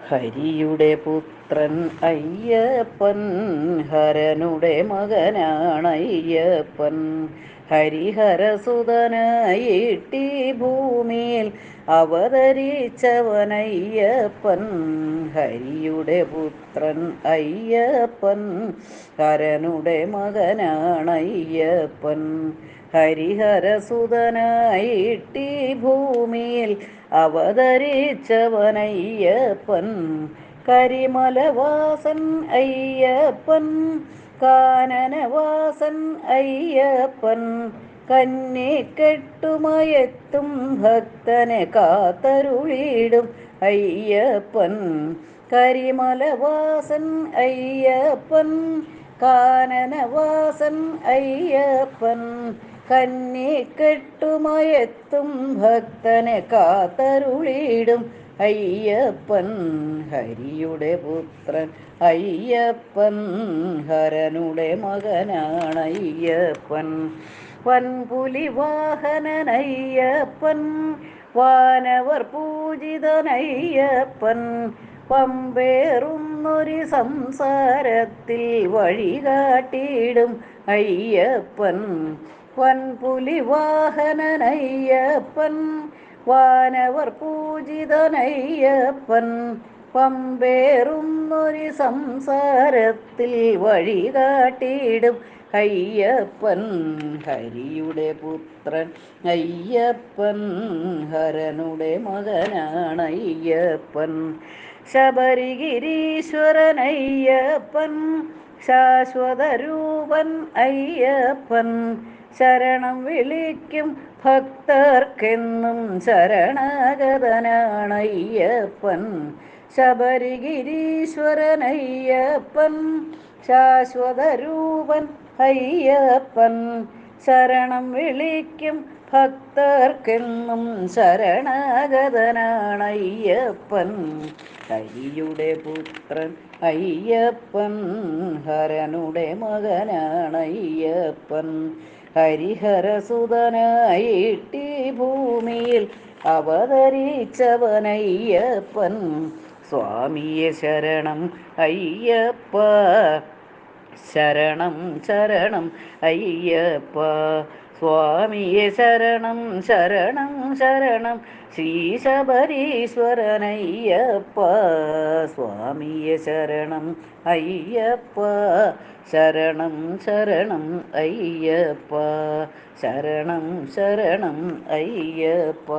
ഹരിയുടെ പുത്രൻ അയ്യപ്പൻ, ഹരനുടെ മകനാണയ്യപ്പൻ. ഹരിഹരസുതനായിട്ടീ ഭൂമിയിൽ അവതരിച്ചവനയ്യപ്പൻ. ഹരിയുടെ പുത്രൻ അയ്യപ്പൻ, ഹരനുടെ മകനാണയ്യപ്പൻ. ഹരിഹരസുതനായിട്ടീ ഭൂമിയിൽ അവതരിച്ചവനയ്യപ്പൻ. കരിമലവാസൻ അയ്യപ്പൻ, കാനനവാസൻ അയ്യപ്പൻ. കന്നിക്കെട്ടുമയെത്തും ഭക്തനെ കാത്തരുളിടും അയ്യപ്പൻ. കരിമലവാസൻ അയ്യപ്പൻ, കാനനവാസൻ അയ്യപ്പൻ. കന്നിക്കെട്ടുമയെത്തും ഭക്തനെ കാത്തരുളിടും അയ്യപ്പൻ. ഹരിയുടെ പുത്രൻ അയ്യപ്പൻ, ഹരനുടെ മകനാണയ്യപ്പൻ. വൻപുലി വാഹനനയ്യപ്പൻ, വാനവർ പൂജിതനയ്യപ്പൻ. പമ്പേറുന്നൊരു സംസാരത്തിൽ വഴികാട്ടിടും അയ്യപ്പൻ. വൻപുലി വാഹനനയ്യപ്പൻ, വാനവർ പൂജിതനയ്യപ്പൻ. പമ്പേറുന്നൊരു സംസാരത്തിൽ വഴികാട്ടിടും അയ്യപ്പൻ. ഹരിയുടെ പുത്രൻ അയ്യപ്പൻ, ഹരനുടെ മകനാണയ്യപ്പൻ. ശബരിഗിരീശ്വരനയ്യപ്പൻ, ശാശ്വതരൂപൻ അയ്യപ്പൻ. ശരണം വിളിക്കും ഭക്തർക്കെന്നും ശരണാഗതനാണയ്യപ്പൻ. ശബരിഗിരീശ്വരനയ്യപ്പൻ, ശാശ്വതരൂപൻ അയ്യപ്പൻ. ശരണം വിളിക്കും ഭക്തർക്കെന്നും ശരണാഗതനാണയ്യപ്പൻ. ഹരിയുടെ പുത്രൻ അയ്യപ്പൻ, ഹരനുടെ മകനാണയ്യപ്പൻ. ഹരിഹരസുതനായിട്ടീ ഭൂമിയിൽ അവതരിച്ചവനയ്യപ്പൻ. സ്വാമിയെ ശരണം അയ്യപ്പ, ശരണം ശരണം അയ്യപ്പ. സ്വാമിയെ ശരണം ശരണം ശരണം ശ്രീ ശബരീശ്വരനയ്യപ്പ. സ്വാമിയെ ശരണം അയ്യപ്പ, ശരണം ശരണം അയ്യപ്പ. ശരണം ശരണം അയ്യപ്പ.